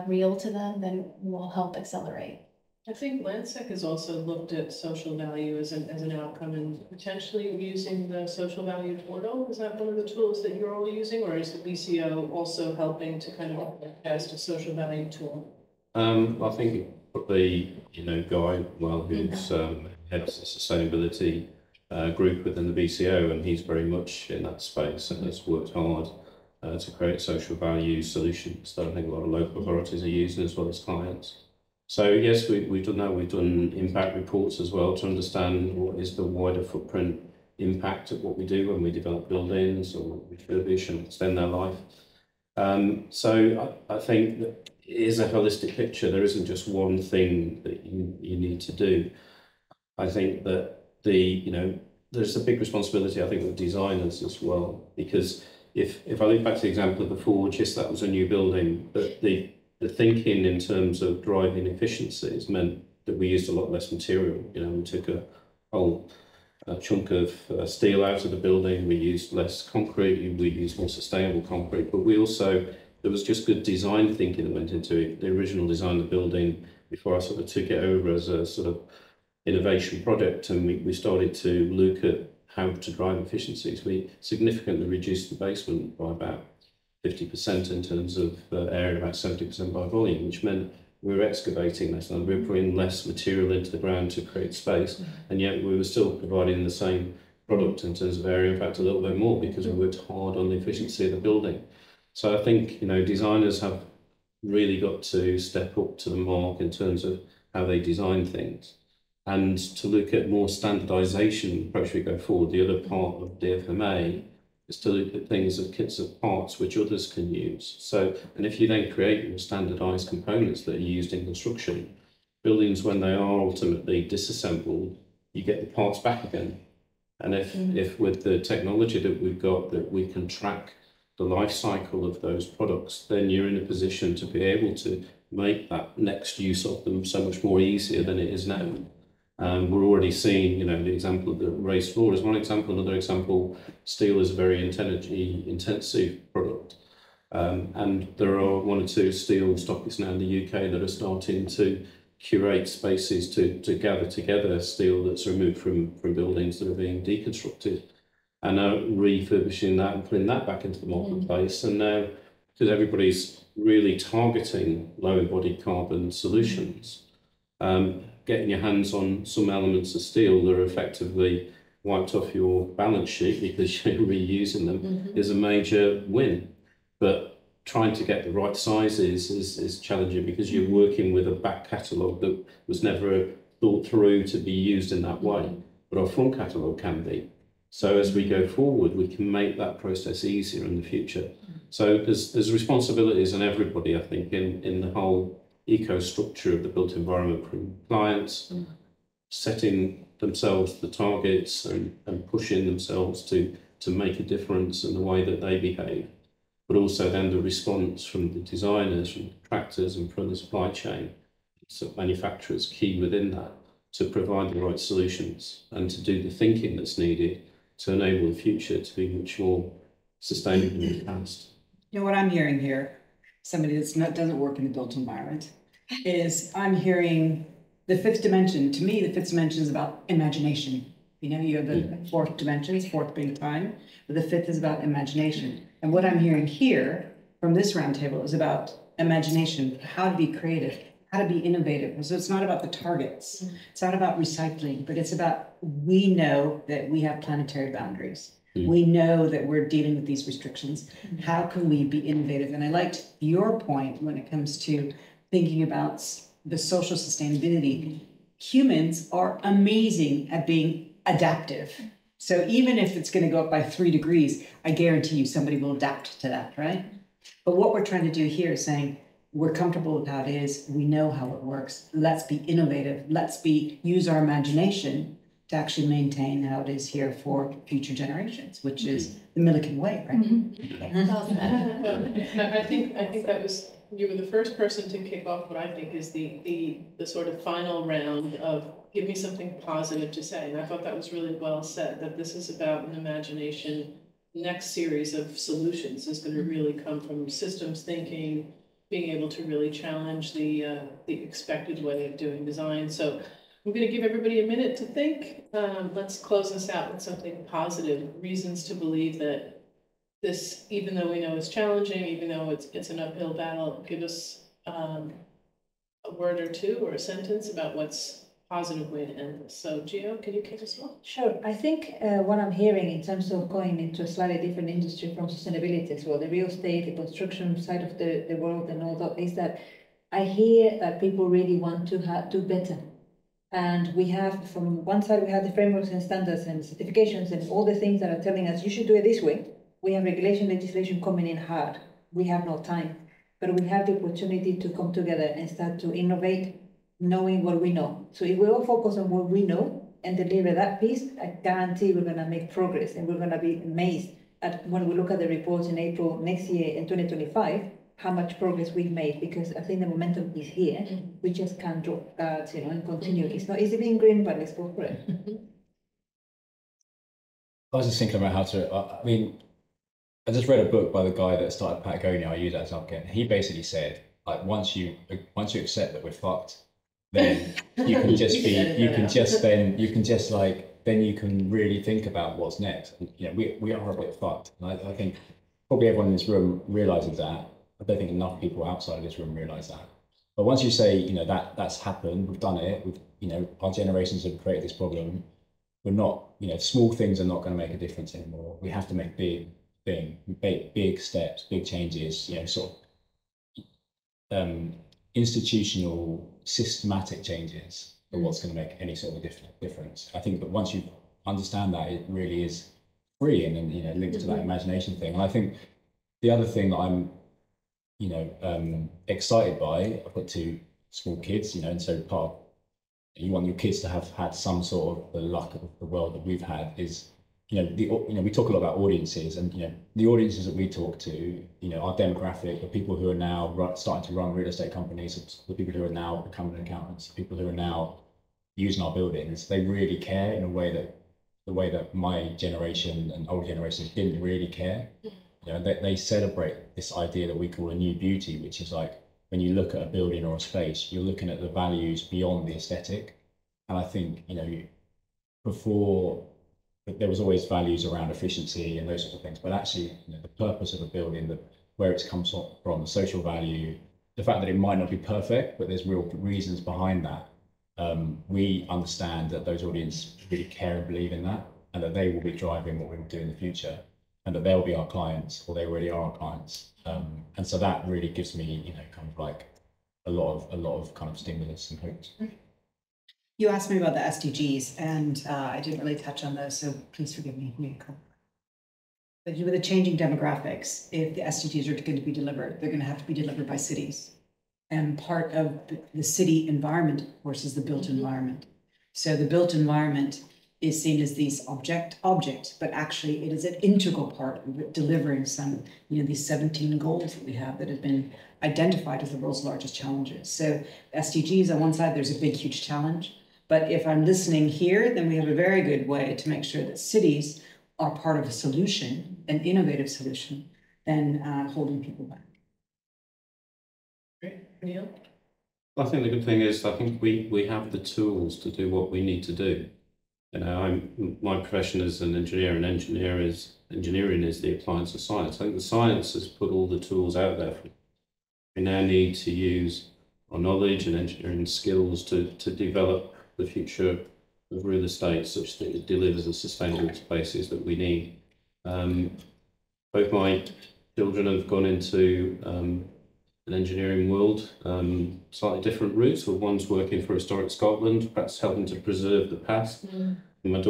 real to them, then we'll help accelerate. I think Lansec has also looked at social value as an outcome and potentially using the social value portal. Is that one of the tools that you're all using, or is the BCO also helping to kind of test a social value tool? I think the Guy, who's heads the sustainability group within the BCO, and he's very much in that space and has worked hard to create social value solutions that I think a lot of local authorities are using as well as clients. So yes, we've done that. We've done impact reports as well to understand what is the wider footprint impact of what we do when we develop buildings or refurbish and extend their life. So I think that it is a holistic picture. There isn't just one thing that you need to do. I think that there's a big responsibility, I think, with designers as well, because if I look back to the example of the Forge, yes, that was a new building, but the thinking in terms of driving efficiencies meant that we used a lot less material. We took a whole chunk of steel out of the building, we used less concrete, we used more sustainable concrete, but there was just good design thinking that went into it. The original design of the building, before I sort of took it over as a sort of innovation project, and we started to look at how to drive efficiencies. We significantly reduced the basement by about 50% in terms of area, about 70% by volume, which meant we were excavating less and we were putting less material into the ground to create space, and yet we were still providing the same product in terms of area, in fact a little bit more, because we worked hard on the efficiency of the building. So I think designers have really got to step up to the mark in terms of how they design things, and to look at more standardisation approach we go forward. The other part of DFMA is to look at things as kits of parts which others can use. So, and if you then create more standardised components that are used in construction, buildings, when they are ultimately disassembled, you get the parts back again. And if with the technology that we've got, that we can track the life cycle of those products, then you're in a position to be able to make that next use of them so much more easier than it is now. We're already seeing, the example of the raised floor is one example. Another example, steel is a very energy intensive product. And there are one or two steel stockists now in the UK that are starting to curate spaces to gather together steel that's removed from buildings that are being deconstructed, and are refurbishing that and putting that back into the marketplace. And now, because everybody's really targeting low embodied carbon solutions, getting your hands on some elements of steel that are effectively wiped off your balance sheet because you're reusing them is a major win. But trying to get the right sizes is challenging, because you're working with a back catalogue that was never thought through to be used in that way, but our front catalogue can be. So as we go forward, we can make that process easier in the future. So there's responsibilities on everybody, I think, in the whole eco-structure of the built environment, from clients setting themselves the targets and pushing themselves to make a difference in the way that they behave, but also then the response from the designers, from the contractors, and from the supply chain, so manufacturers key within that, to provide the right solutions and to do the thinking that's needed to enable the future to be much more sustainable in the past. What I'm hearing here, somebody doesn't work in the built environment, is I'm hearing the fifth dimension. To me, the fifth dimension is about imagination. You have the fourth dimensions, fourth being time, but the fifth is about imagination. And what I'm hearing here from this roundtable is about imagination, how to be creative, how to be innovative. So it's not about the targets. It's not about recycling, but it's about, we know that we have planetary boundaries. We know that we're dealing with these restrictions. How can we be innovative? And I liked your point when it comes to thinking about the social sustainability. Humans are amazing at being adaptive. So even if it's going to go up by 3 degrees, I guarantee you somebody will adapt to that, right? But what we're trying to do here is saying, we're comfortable with how it is. We know how it works. Let's be innovative. Let's use our imagination to actually maintain how it is here for future generations, which is the Milliken way, right? I think that was, you were the first person to kick off what I think is the sort of final round of give me something positive to say. And I thought that was really well said, that this is about an imagination. Next series of solutions is going to really come from systems thinking, being able to really challenge the expected way of doing design. So I'm going to give everybody a minute to think. Let's close this out with something positive, reasons to believe that this, even though we know it's challenging, even though it's an uphill battle, give us a word or two or a sentence about what's a positive way to end this. So Gio, can you kick us off? Sure. I think what I'm hearing in terms of going into a slightly different industry from sustainability as well, the real estate, the construction side of the world and all that, is that I hear that people really want to do better. And we have, from one side, we have the frameworks and standards and certifications and all the things that are telling us you should do it this way. We have regulation, legislation coming in hard. We have no time, but we have the opportunity to come together and start to innovate, knowing what we know. So if we all focus on what we know and deliver that piece, I guarantee we're going to make progress, and we're going to be amazed at when we look at the reports in April next year in 2025, how much progress we've made, because I think the momentum is here. We just can't drop guards, and continue. It's not easy being green, but let's go for it. I was just thinking about how to, I mean, I just read a book by the guy that started Patagonia. I use that as an example. He basically said, like, once you accept that we're fucked, then you can just be, then you can really think about what's next. And, we are a bit fucked. And I think probably everyone in this room realizes that. I don't think enough people outside of this room realize that. But once you say, that's happened, we've done it, our generations have created this problem. We're not, small things are not going to make a difference anymore. We have to make big steps, big changes, sort of institutional, systematic changes are what's going to make any sort of difference. I think that once you understand that, it really is freeing and linked to that imagination thing. And I think the other thing that I'm excited by, I've got 2 small kids, and so you want your kids to have had some sort of the luck of the world that we've had is, we talk a lot about audiences, and, the audiences that we talk to, our demographic, the people who are now starting to run real estate companies, the people who are now becoming accountants, the people who are now using our buildings, they really care in the way that my generation and old generations didn't really care. They celebrate this idea that we call a new beauty, which is like, when you look at a building or a space, you're looking at the values beyond the aesthetic. And I think, before, there was always values around efficiency and those sorts of things, but actually, the purpose of a building, where it comes from, the social value, the fact that it might not be perfect, but there's real reasons behind that. We understand that those audiences really care and believe in that, and that they will be driving what we will do in the future, and that they'll be our clients, or they already are our clients. And so that really gives me, kind of like a lot of kind of stimulus and hopes. You asked me about the SDGs, and I didn't really touch on those, so please forgive me. But with the changing demographics, if the SDGs are going to be delivered, they're going to have to be delivered by cities. And part of the city environment, of course, is the built environment. So the built environment is seen as these object, but actually it is an integral part of delivering some, these 17 goals that we have that have been identified as the world's largest challenges. So SDGs, on one side, there's a big, huge challenge. But if I'm listening here, then we have a very good way to make sure that cities are part of a solution, an innovative solution, than holding people back. Great. Neil? I think the good thing is, I think we have the tools to do what we need to do. My profession is an engineer, and engineering is the appliance of science. I think the science has put all the tools out there. We now need to use our knowledge and engineering skills to develop the future of real estate such that it delivers the sustainable spaces that we need. Both my children have gone into an engineering world, slightly different routes. So one's working for Historic Scotland, perhaps helping to preserve the past. And my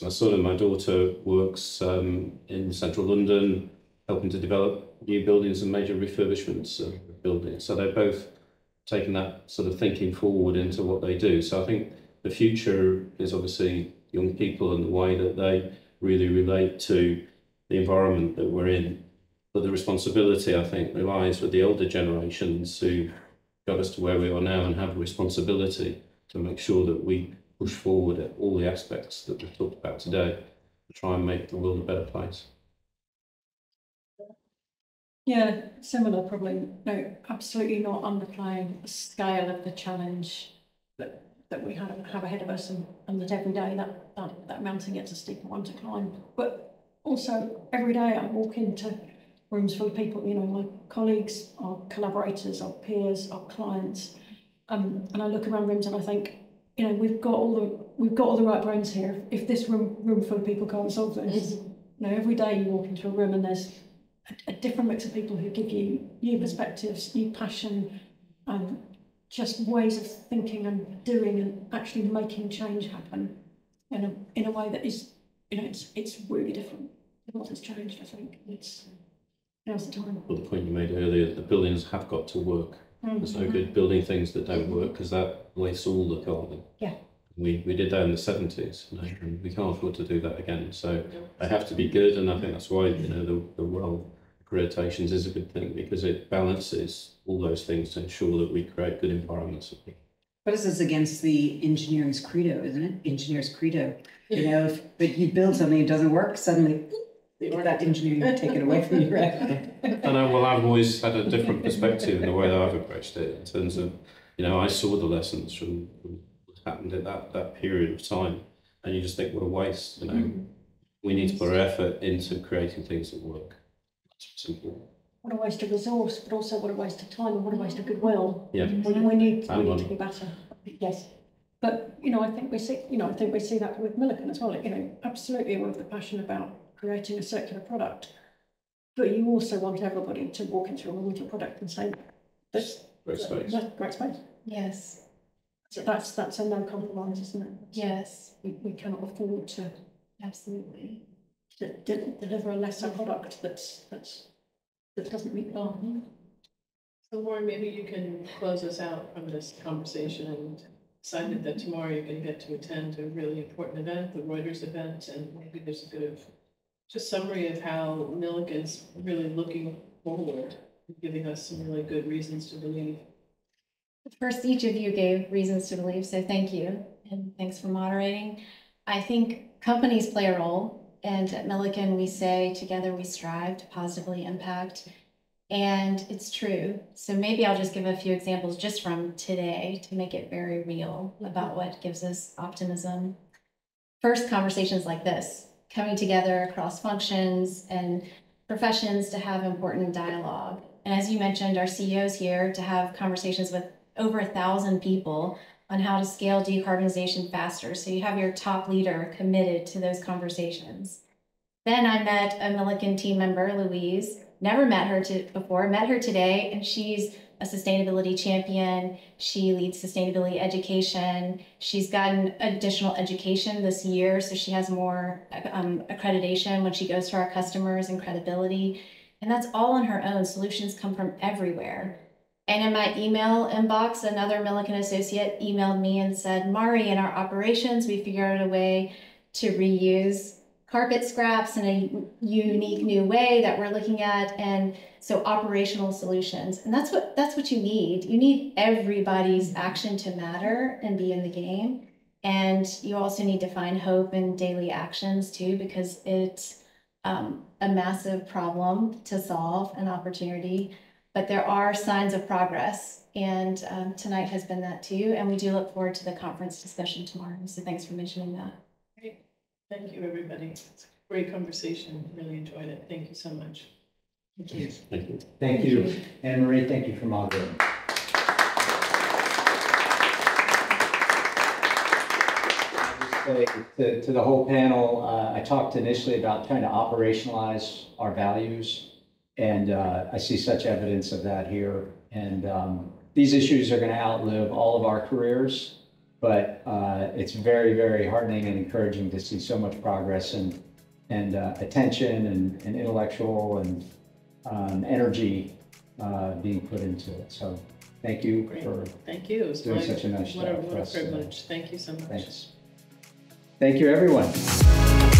son and my daughter works in central London, helping to develop new buildings and major refurbishments of buildings. So they're both taking that sort of thinking forward into what they do. So I think the future is obviously young people and the way that they really relate to the environment that we're in. But the responsibility, I think, relies with the older generations who got us to where we are now and have a responsibility to make sure that we push forward at all the aspects that we've talked about today to try and make the world a better place. Yeah, similar probably. No, absolutely not underplaying the scale of the challenge that we have ahead of us, and that every day that mountain gets a steeper one to climb. But also every day I walk into rooms full of people, my colleagues, our collaborators, our peers, our clients, and I look around rooms and I think, we've got all the right brains here. If this room full of people can't solve this, every day you walk into a room and there's a different mix of people who give you new perspectives, new passion, just ways of thinking and doing and actually making change happen in a way that is, it's really different. A lot has changed, I think. Now's the time. Well, the point you made earlier, the buildings have got to work. There's no good building things that don't work, because that wastes all the carbon. Yeah. We did that in the 70s, and we can't afford to do that again. So they have to be good, and I think that's why the WELL accreditations is a good thing, because it balances all those things to ensure that we create good environments. But this is against the engineering's credo, isn't it? Engineer's credo. But you build something, it doesn't work, suddenly that engineering taken away from you, right? I know, well, I've always had a different perspective in the way that I've approached it, in terms of, I saw the lessons from what happened at that period of time, and you just think, what a waste, We need to put our effort into creating things that work. It's simple. What a waste of resource, but also what a waste of time and what a waste of goodwill. Yeah. We need to be better. Yes. But I think we see that with Milliken as well. Absolutely with the passion about creating a circular product. But you also want everybody to walk into a room with your product and say, "This great space." That's great space. Yes. So that's a no compromise, isn't it? Yes. We cannot afford to Absolutely. deliver a lesser product that doesn't meet the bar. So Warren, maybe you can close us out from this conversation and decided that tomorrow you're going to get to attend a really important event, the Reuters event, and maybe there's a bit of just summary of how Milliken's really looking forward, giving us some really good reasons to believe. First, each of you gave reasons to believe, so thank you, and thanks for moderating. I think companies play a role, and at Milliken we say, together we strive to positively impact, and it's true. So maybe I'll just give a few examples just from today to make it very real about what gives us optimism. First, conversations like this, coming together across functions and professions to have important dialogue. And as you mentioned, our CEO's here to have conversations with over 1,000 people on how to scale decarbonization faster. So you have your top leader committed to those conversations. Then I met a Milliken team member, Louise. Never met her before, met her today, and she's a sustainability champion. She leads sustainability education. She's gotten additional education this year, so she has more accreditation when she goes to our customers and credibility. And that's all on her own. Solutions come from everywhere. And in my email inbox, another Milliken associate emailed me and said, Mari, in our operations, we figured out a way to reuse carpet scraps in a unique new way that we're looking at. And so operational solutions. And that's what you need. You need everybody's action to matter and be in the game. And you also need to find hope in daily actions too, because it's a massive problem to solve, an opportunity. But there are signs of progress, and tonight has been that too. And we do look forward to the conference discussion tomorrow. So thanks for mentioning that. Great. Thank you, everybody. It's a great conversation. Really enjoyed it. Thank you so much. Thank you. Thank you. Thank you. Anne-Marie, thank you for moderating. To the whole panel, I talked initially about trying to operationalize our values, and I see such evidence of that here. And these issues are going to outlive all of our careers, but it's very, very heartening and encouraging to see so much progress and attention and intellectual and energy being put into it. So thank you for Thank you. It was doing such a nice job. What a privilege. Thank you so much. Thanks. Thank you, everyone.